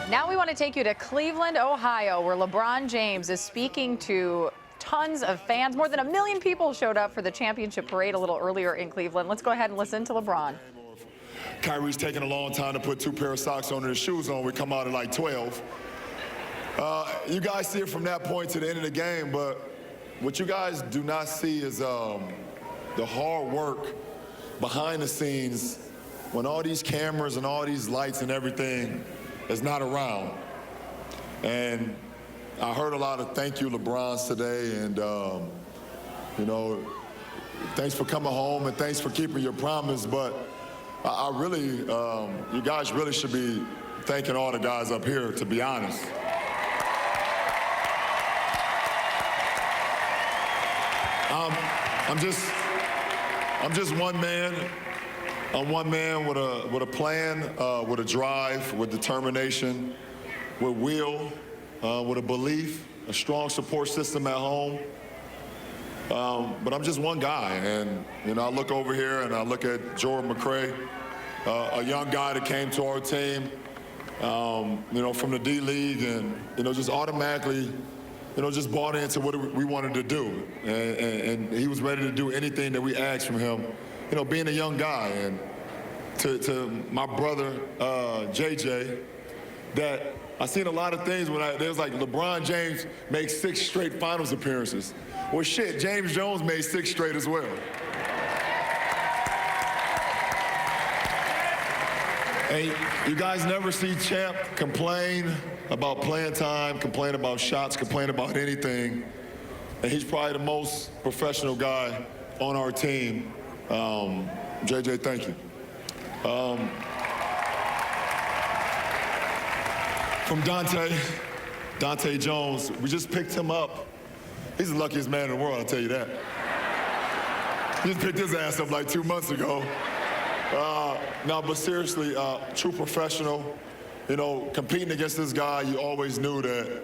Now we want to take you to Cleveland, Ohio, where LeBron James is speaking to tons of fans. More than 1 million people showed up for the championship parade a little earlier in Cleveland. Let's go ahead and listen to LeBron. Kyrie's taking a long time to put 2 pair of socks on and his shoes on. We come out at like 12. You guys see it from that point to the end of the game, but what you guys do not see is the hard work behind the scenes when all these cameras and all these lights and everything is not around. And I heard a lot of thank you LeBrons today, and you know, thanks for coming home and thanks for keeping your promise, but I really, you guys really should be thanking all the guys up here, to be honest. I'm just one man. I'm one man with a plan, with a drive, with determination, with will, with a belief, a strong support system at home. But I'm just one guy, and you know, I look over here and I look at Jordan McRae, a young guy that came to our team, you know, from the D League, and you know, just automatically, you know, just bought into what we wanted to do, and he was ready to do anything that we asked from him. You know, being a young guy, and to my brother JJ, that I seen a lot of things when there was like LeBron James made 6 straight finals appearances. Well, shit, James Jones made 6 straight as well. And you guys never see Champ complain about playing time, complain about shots, complain about anything. And he's probably the most professional guy on our team. JJ, thank you. From Dante Jones, we just picked him up. He's the luckiest man in the world, I'll tell you that. He just picked his ass up like 2 months ago. No, but seriously, true professional. You know, competing against this guy, you always knew that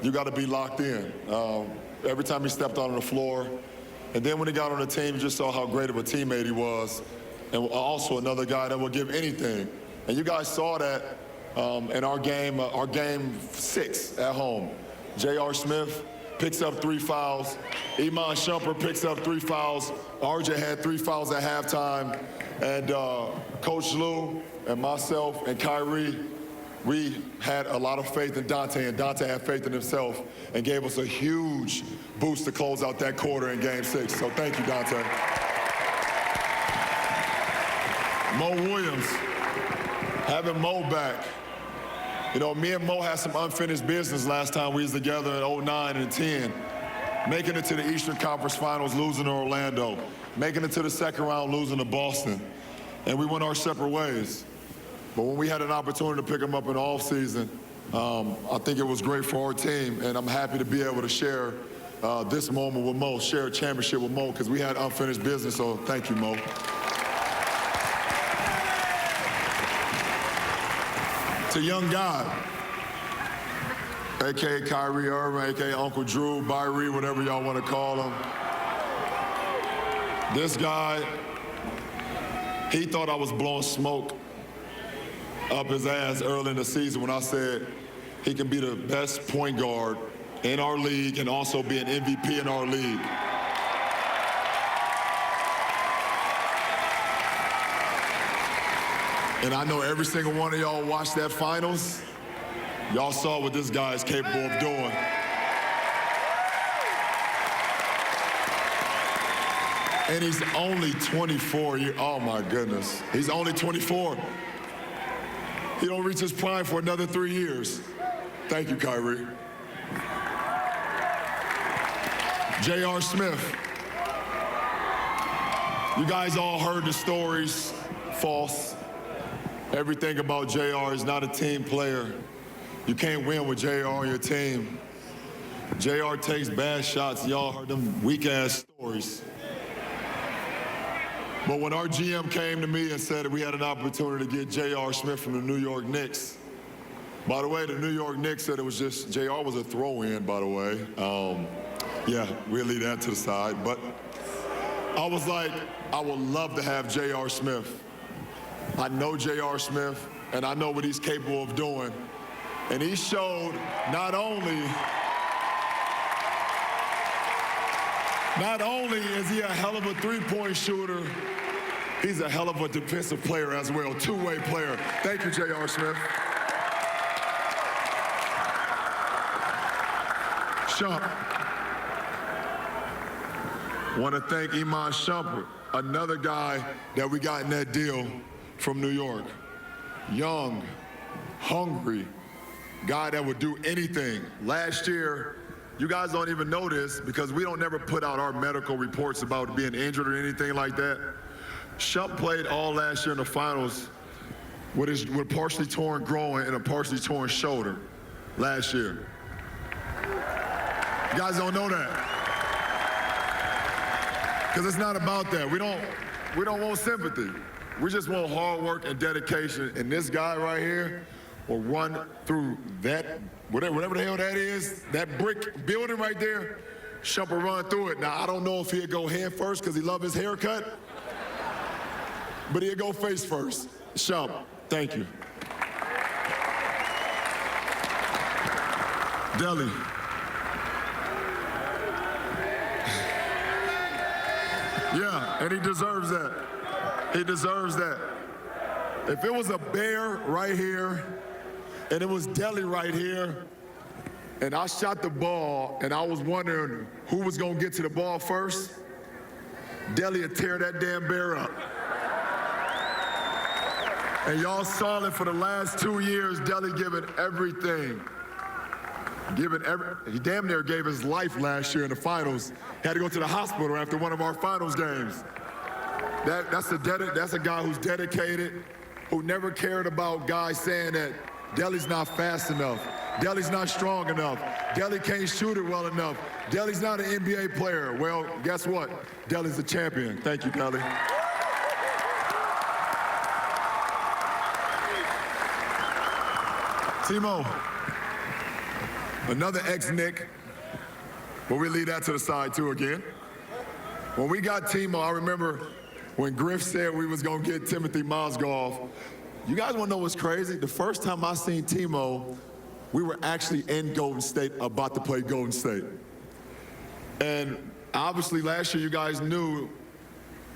you got to be locked in. Every time he stepped out on the floor. And then when he got on the team, you just saw how great of a teammate he was. And also another guy that will give anything. And you guys saw that in our game 6 at home. J.R. Smith picks up 3 fouls. Iman Shumpert picks up 3 fouls. RJ had 3 fouls at halftime. And Coach Lou and myself and Kyrie, we had a lot of faith in Dante, and Dante had faith in himself and gave us a huge boost to close out that quarter in game 6. So thank you, Dante. Mo Williams, having Mo back. You know, me and Mo had some unfinished business last time we was together in 09 and 10. Making it to the Eastern Conference Finals, losing to Orlando. Making it to the second round, losing to Boston. And we went our separate ways. But when we had an opportunity to pick him up in the offseason, I think it was great for our team. And I'm happy to be able to share this moment with Mo, share a championship with Mo, because we had unfinished business, so thank you, Mo. It's a young guy, a.k.a. Kyrie Irving, a.k.a. Uncle Drew, Byrie, whatever y'all want to call him. This guy, he thought I was blowing smoke up his ass early in the season when I said he can be the best point guard in our league and also be an MVP in our league. And I know every single one of y'all watched that finals. Y'all saw what this guy is capable of doing. And he's only 24 years, oh my goodness. He's only 24. He don't reach his prime for another 3 years. Thank you, Kyrie. J.R. Smith. You guys all heard the stories, false. Everything about J.R. is not a team player. You can't win with J.R. on your team. J.R. takes bad shots. Y'all heard them weak-ass stories. But when our GM came to me and said that we had an opportunity to get J.R. Smith from the New York Knicks, by the way, the New York Knicks said it was just, J.R. was a throw-in, by the way. Yeah, we'll leave that to the side. But I was like, I would love to have J.R. Smith. I know J.R. Smith, and I know what he's capable of doing. And he showed not only is he a hell of a three-point shooter, he's a hell of a defensive player as well, two-way player. Thank you, J.R. Smith. Shump. Want to thank Iman Shumpert, another guy that we got in that deal from New York. Young, hungry, guy that would do anything. Last year, you guys don't even know this because we don't never put out our medical reports about being injured or anything like that. Shump played all last year in the finals with a partially torn groin and a partially torn shoulder last year. You guys don't know that. Because it's not about that. We don't want sympathy. We just want hard work and dedication. And this guy right here will run through that, whatever the hell that is, that brick building right there. Shump will run through it. Now, I don't know if he'll go head first because he loves his haircut, but he'll go face first. Shump, thank you. Deli. Yeah, and he deserves that. He deserves that. If it was a bear right here, and it was Deli right here, and I shot the ball, and I was wondering who was gonna get to the ball first, Deli would tear that damn bear up. And y'all saw it for the last 2 years, Deli giving everything. He damn near gave his life last year in the finals. Had to go to the hospital after one of our finals games. That's a guy who's dedicated, who never cared about guys saying that Deli's not fast enough, Deli's not strong enough, Deli can't shoot it well enough, Deli's not an NBA player. Well, guess what? Deli's a champion. Thank you, Deli. Timo. Another ex-Knick, but we leave that to the side too again. When we got Timo, I remember when Griff said we was gonna get Timothy Mozgov. You guys wanna know what's crazy? The first time I seen Timo, we were actually in Golden State, about to play Golden State. And obviously last year you guys knew,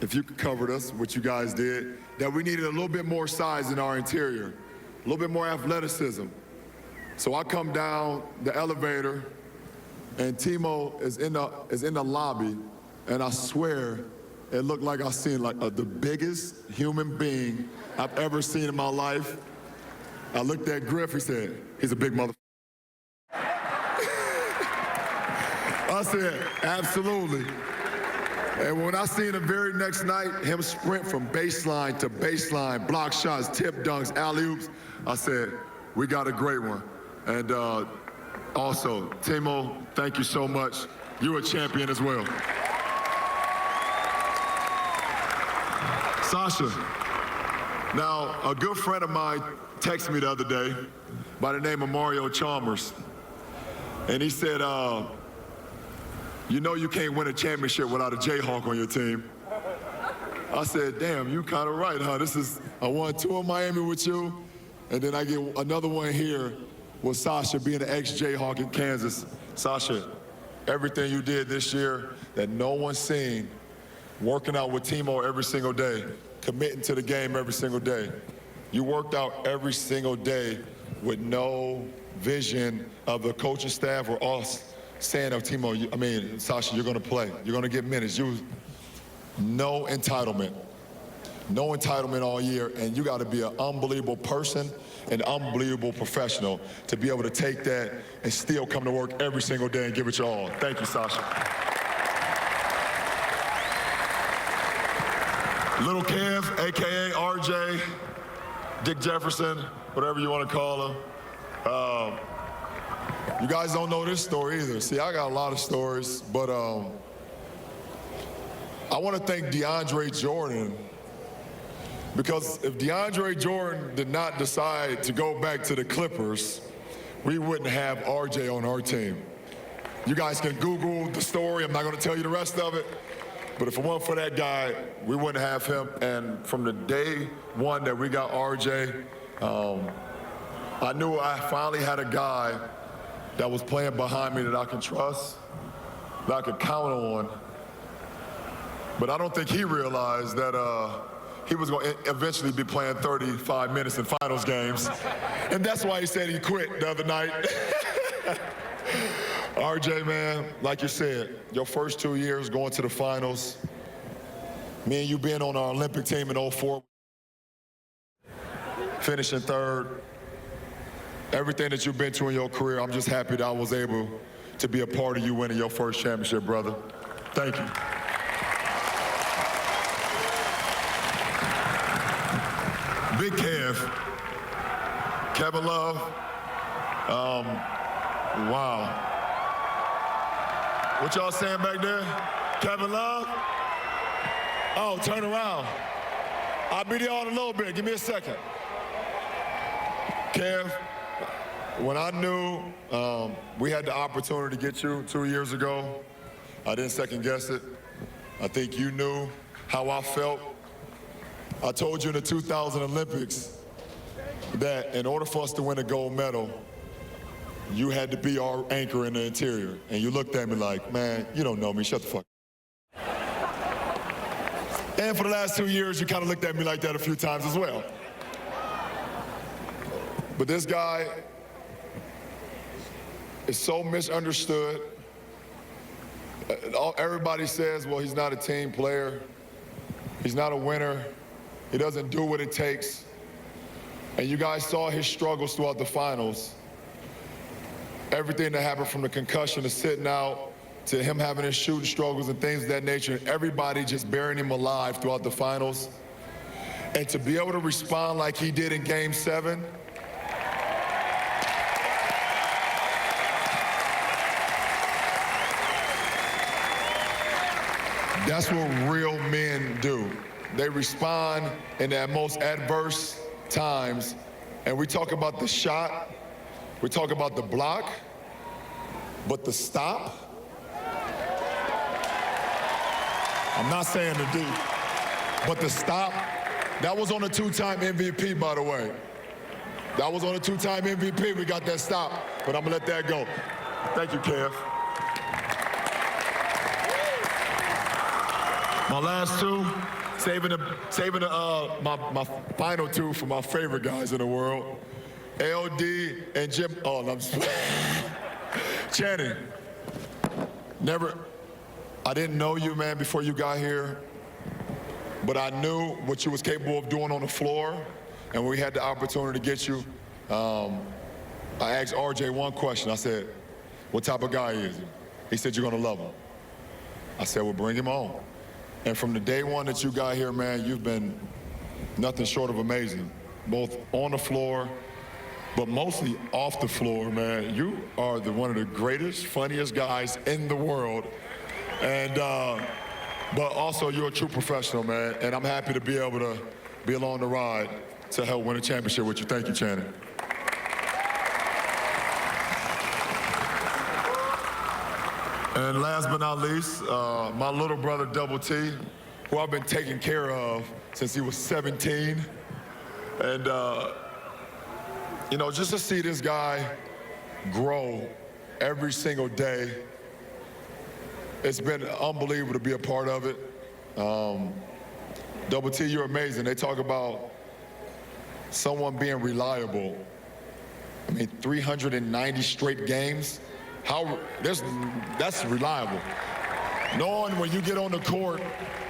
if you covered us, which you guys did, that we needed a little bit more size in our interior, a little bit more athleticism. So I come down the elevator, and Timo is in the lobby, and I swear it looked like I seen the biggest human being I've ever seen in my life. I looked at Griff, he said, he's a big mother. I said, absolutely. And when I seen him very next night, him sprint from baseline to baseline, block shots, tip dunks, alley-oops, I said, we got a great one. And also, Timo, thank you so much. You're a champion as well. Sasha, now a good friend of mine texted me the other day by the name of Mario Chalmers. And he said, you know you can't win a championship without a Jayhawk on your team. I said, damn, you kind of right, huh? I won 2 in Miami with you, and then I get another one here with Sasha being an ex-Jayhawk in Kansas. Sasha, everything you did this year that no one's seen, working out with Timo every single day, committing to the game every single day. You worked out every single day with no vision of the coaching staff or us saying of Timo, Sasha, you're gonna play. You're gonna get minutes. No entitlement all year, and you gotta be an unbelievable person, an unbelievable professional to be able to take that and still come to work every single day and give it your all. Thank you, Sasha. Little Kev, AKA RJ, Dick Jefferson, whatever you want to call him. You guys don't know this story either. See, I got a lot of stories, but I want to thank DeAndre Jordan, because if DeAndre Jordan did not decide to go back to the Clippers, we wouldn't have RJ on our team. You guys can Google the story. I'm not going to tell you the rest of it. But if it weren't for that guy, we wouldn't have him. And from the day one that we got RJ, I knew I finally had a guy that was playing behind me that I can trust, that I could count on. But I don't think he realized that he was going to eventually be playing 35 minutes in finals games. And that's why he said he quit the other night. RJ, man, like you said, your first 2 years going to the finals, me and you being on our Olympic team in '04, finishing third, everything that you've been through in your career, I'm just happy that I was able to be a part of you winning your first championship, brother. Thank you. Big Kev, Kevin Love, wow. What y'all saying back there? Kevin Love? Oh, turn around. I'll be there in a little bit. Give me a second. Kev, when I knew we had the opportunity to get you 2 years ago, I didn't second guess it. I think you knew how I felt. I told you in the 2000 Olympics that in order for us to win a gold medal, you had to be our anchor in the interior. And you looked at me like, man, you don't know me, shut the fuck up. And for the last 2 years, you kind of looked at me like that a few times as well. But this guy is so misunderstood. Everybody says, well, he's not a team player. He's not a winner. He doesn't do what it takes. And you guys saw his struggles throughout the finals. Everything that happened from the concussion to sitting out to him having his shooting struggles and things of that nature, and everybody just burying him alive throughout the finals. And to be able to respond like he did in Game 7, that's what real men do. They respond in their most adverse times. And we talk about the shot, we talk about the block, but the stop, I'm not saying the D, but the stop, that was on a two-time MVP, by the way. That was on a two-time MVP, we got that stop, but I'm gonna let that go. Thank you, Kev. My last two, saving my final two for my favorite guys in the world, LD and Jim. Oh, no, I'm just Channing. I didn't know you, man, before you got here, but I knew what you was capable of doing on the floor, and when we had the opportunity to get you, I asked RJ one question. I said, what type of guy is he? He said, you're gonna love him. I said, well, bring him on. And from the day one that you got here, man, you've been nothing short of amazing, both on the floor, but mostly off the floor, man. You are one of the greatest, funniest guys in the world. And, but also you're a true professional, man. And I'm happy to be able to be along the ride to help win a championship with you. Thank you, Channing. And last but not least, my little brother, Double T, who I've been taking care of since he was 17. And, you know, just to see this guy grow every single day, it's been unbelievable to be a part of it. Double T, you're amazing. They talk about someone being reliable. I mean, 390 straight games. That's reliable. Knowing when you get on the court,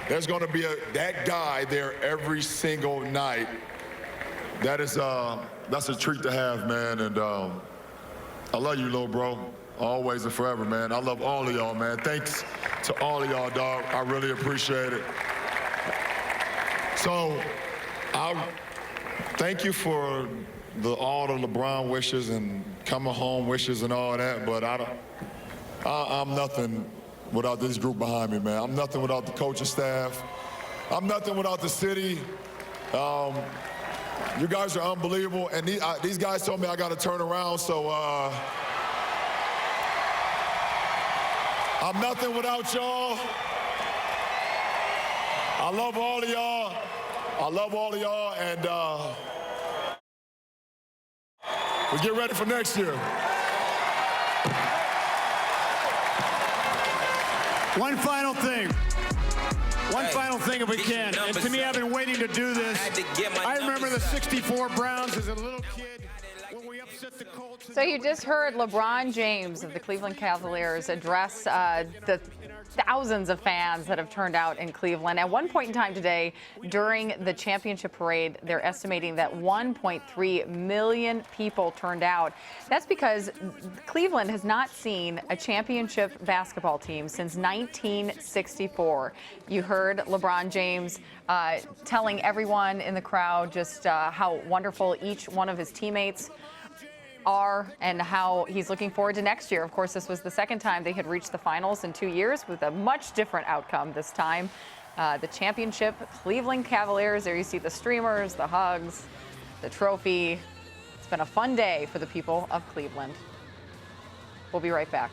there's going to be that guy there every single night. That's a treat to have, man. And I love you, little bro, always and forever, man. I love all of y'all, man. Thanks to all of y'all, dog. I really appreciate it. So, thank you for all the LeBron wishes and coming home wishes and all that, but I'm nothing without this group behind me, man. I'm nothing without the coaching staff. I'm nothing without the city. You guys are unbelievable, and these guys told me I got to turn around, so I'm nothing without y'all. I love all of y'all. I love all of y'all, and Let's get ready for next year. One final thing. One final thing, if we can. And to me, I've been waiting to do this. I remember the '64 Browns as a little kid when we upset the Colts. So you just heard LeBron James of the Cleveland Cavaliers address the thousands of fans that have turned out in Cleveland. At one point in time today, during the championship parade, they're estimating that 1.3 million people turned out. That's because Cleveland has not seen a championship basketball team since 1964. You heard LeBron James telling everyone in the crowd just how wonderful each one of his teammates are and how he's looking forward to next year. Of course, this was the second time they had reached the finals in 2 years with a much different outcome this time. The championship, Cleveland Cavaliers. There you see the streamers, the hugs, the trophy. It's been a fun day for the people of Cleveland. We'll be right back.